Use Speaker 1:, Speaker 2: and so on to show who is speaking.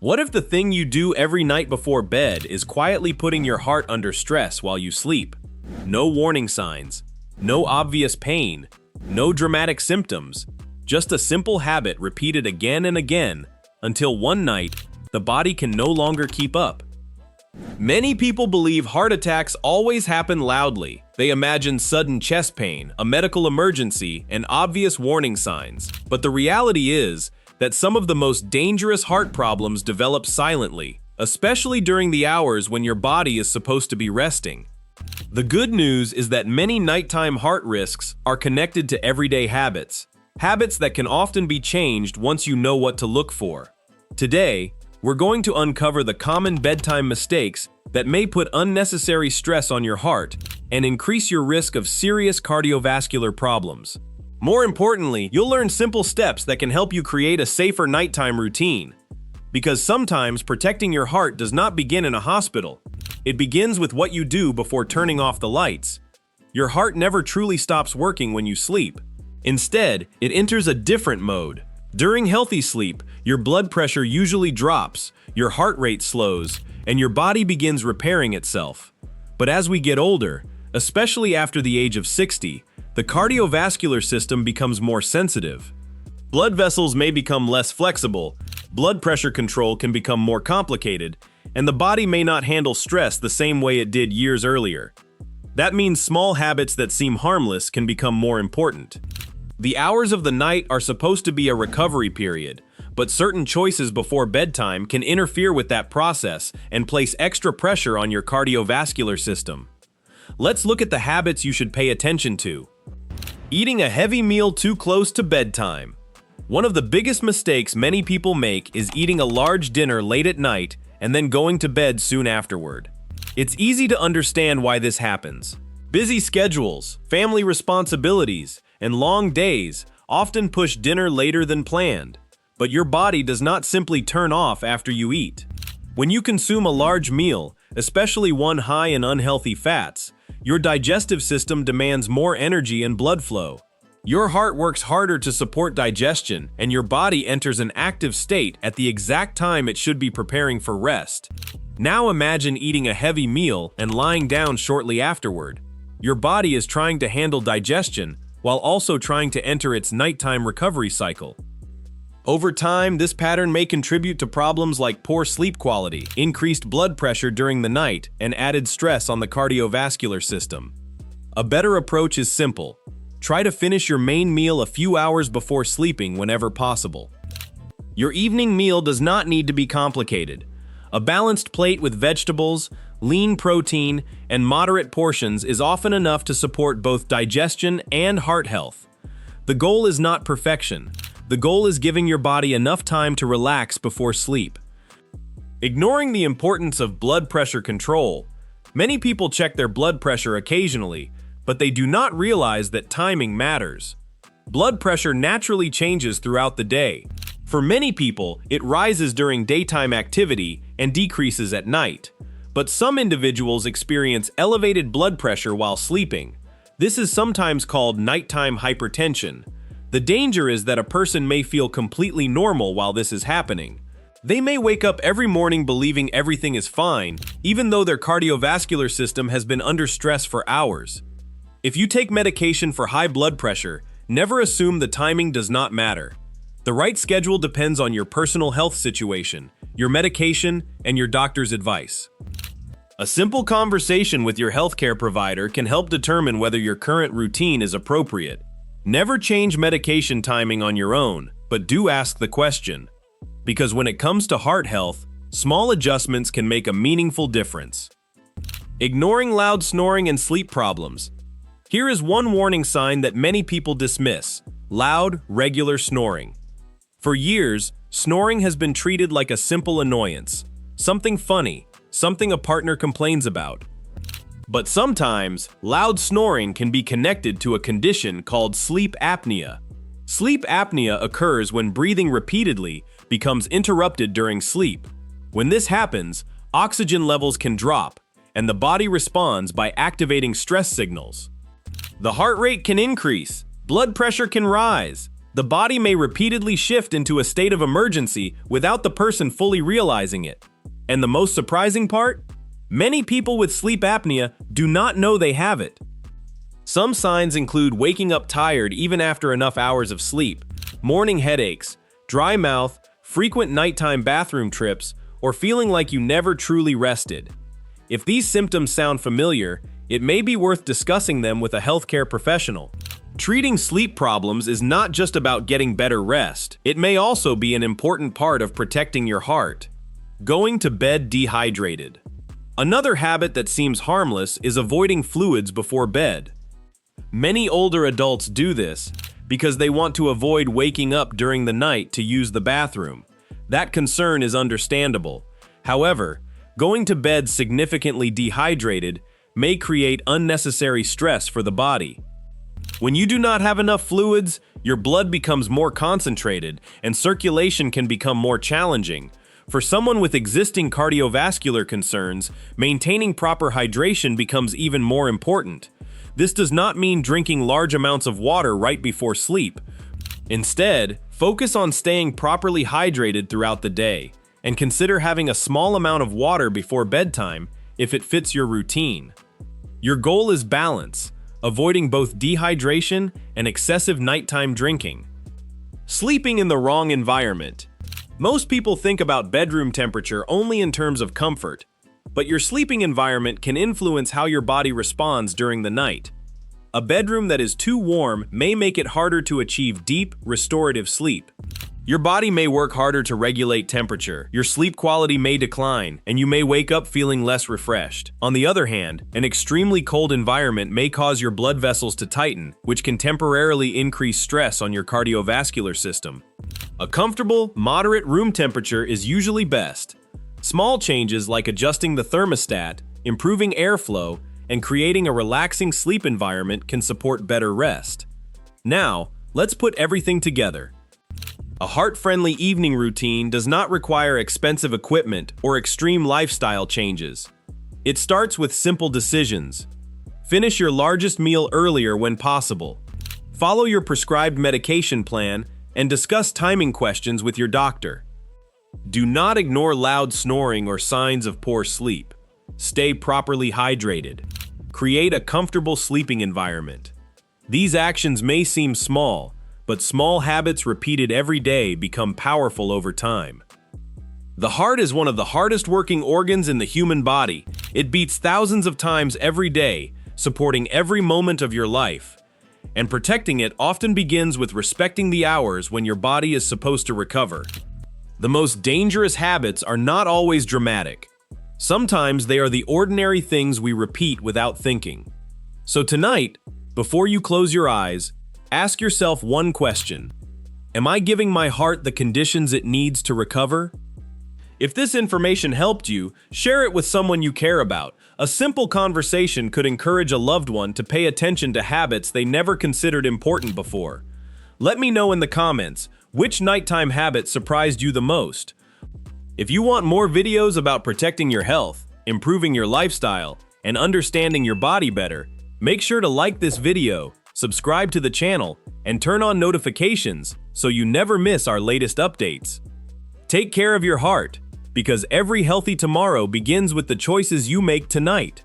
Speaker 1: What if the thing you do every night before bed is quietly putting your heart under stress while you sleep? No warning signs, no obvious pain, no dramatic symptoms, just a simple habit repeated again and again until one night, the body can no longer keep up. Many people believe heart attacks always happen loudly. They imagine sudden chest pain, a medical emergency, and obvious warning signs. But the reality is that some of the most dangerous heart problems develop silently, especially during the hours when your body is supposed to be resting. The good news is that many nighttime heart risks are connected to everyday habits, habits that can often be changed once you know what to look for. Today, we're going to uncover the common bedtime mistakes that may put unnecessary stress on your heart and increase your risk of serious cardiovascular problems. More importantly, you'll learn simple steps that can help you create a safer nighttime routine. Because sometimes protecting your heart does not begin in a hospital. It begins with what you do before turning off the lights. Your heart never truly stops working when you sleep. Instead, it enters a different mode. During healthy sleep, your blood pressure usually drops, your heart rate slows, and your body begins repairing itself. But as we get older, especially after the age of 60, the cardiovascular system becomes more sensitive. Blood vessels may become less flexible, blood pressure control can become more complicated, and the body may not handle stress the same way it did years earlier. That means small habits that seem harmless can become more important. The hours of the night are supposed to be a recovery period, but certain choices before bedtime can interfere with that process and place extra pressure on your cardiovascular system. Let's look at the habits you should pay attention to. Eating a heavy meal too close to bedtime. One of the biggest mistakes many people make is eating a large dinner late at night and then going to bed soon afterward. It's easy to understand why this happens. Busy schedules, family responsibilities, and long days often push dinner later than planned. But your body does not simply turn off after you eat. When you consume a large meal, especially one high in unhealthy fats, your digestive system demands more energy and blood flow. Your heart works harder to support digestion, and your body enters an active state at the exact time it should be preparing for rest. Now imagine eating a heavy meal and lying down shortly afterward. Your body is trying to handle digestion while also trying to enter its nighttime recovery cycle. Over time, this pattern may contribute to problems like poor sleep quality, increased blood pressure during the night, and added stress on the cardiovascular system. A better approach is simple. Try to finish your main meal a few hours before sleeping whenever possible. Your evening meal does not need to be complicated. A balanced plate with vegetables, lean protein, and moderate portions is often enough to support both digestion and heart health. The goal is not perfection. The goal is giving your body enough time to relax before sleep. Ignoring the importance of blood pressure control, many people check their blood pressure occasionally, but they do not realize that timing matters. Blood pressure naturally changes throughout the day. For many people, it rises during daytime activity and decreases at night. But some individuals experience elevated blood pressure while sleeping. This is sometimes called nighttime hypertension. The danger is that a person may feel completely normal while this is happening. They may wake up every morning believing everything is fine, even though their cardiovascular system has been under stress for hours. If you take medication for high blood pressure, never assume the timing does not matter. The right schedule depends on your personal health situation, your medication, and your doctor's advice. A simple conversation with your healthcare provider can help determine whether your current routine is appropriate. Never change medication timing on your own, but do ask the question. Because when it comes to heart health, small adjustments can make a meaningful difference. Ignoring loud snoring and sleep problems. Here is one warning sign that many people dismiss: loud, regular snoring. For years, snoring has been treated like a simple annoyance, something funny, something a partner complains about. But sometimes, loud snoring can be connected to a condition called sleep apnea. Sleep apnea occurs when breathing repeatedly becomes interrupted during sleep. When this happens, oxygen levels can drop, and the body responds by activating stress signals. The heart rate can increase, blood pressure can rise, The body may repeatedly shift into a state of emergency without the person fully realizing it. And the most surprising part? Many people with sleep apnea do not know they have it. Some signs include waking up tired even after enough hours of sleep, morning headaches, dry mouth, frequent nighttime bathroom trips, or feeling like you never truly rested. If these symptoms sound familiar, it may be worth discussing them with a healthcare professional. Treating sleep problems is not just about getting better rest. It may also be an important part of protecting your heart. Going to bed dehydrated. Another habit that seems harmless is avoiding fluids before bed. Many older adults do this because they want to avoid waking up during the night to use the bathroom. That concern is understandable. However, going to bed significantly dehydrated may create unnecessary stress for the body. When you do not have enough fluids, your blood becomes more concentrated and circulation can become more challenging. For someone with existing cardiovascular concerns, maintaining proper hydration becomes even more important. This does not mean drinking large amounts of water right before sleep. Instead, focus on staying properly hydrated throughout the day, and consider having a small amount of water before bedtime if it fits your routine. Your goal is balance, avoiding both dehydration and excessive nighttime drinking. Sleeping in the wrong environment. Most people think about bedroom temperature only in terms of comfort, but your sleeping environment can influence how your body responds during the night. A bedroom that is too warm may make it harder to achieve deep, restorative sleep. Your body may work harder to regulate temperature, your sleep quality may decline, and you may wake up feeling less refreshed. On the other hand, an extremely cold environment may cause your blood vessels to tighten, which can temporarily increase stress on your cardiovascular system. A comfortable, moderate room temperature is usually best. Small changes like adjusting the thermostat, improving airflow, and creating a relaxing sleep environment can support better rest. Now, let's put everything together. A heart-friendly evening routine does not require expensive equipment or extreme lifestyle changes. It starts with simple decisions. Finish your largest meal earlier when possible. Follow your prescribed medication plan and discuss timing questions with your doctor. Do not ignore loud snoring or signs of poor sleep. Stay properly hydrated. Create a comfortable sleeping environment. These actions may seem small, but small habits repeated every day become powerful over time. The heart is one of the hardest working organs in the human body. It beats thousands of times every day, supporting every moment of your life. And protecting it often begins with respecting the hours when your body is supposed to recover. The most dangerous habits are not always dramatic. Sometimes they are the ordinary things we repeat without thinking. So tonight, before you close your eyes, ask yourself one question. Am I giving my heart the conditions it needs to recover? If this information helped you, share it with someone you care about. A simple conversation could encourage a loved one to pay attention to habits they never considered important before. Let me know in the comments, which nighttime habit surprised you the most? If you want more videos about protecting your health, improving your lifestyle, and understanding your body better, make sure to like this video, subscribe to the channel, and turn on notifications so you never miss our latest updates. Take care of your heart, because every healthy tomorrow begins with the choices you make tonight.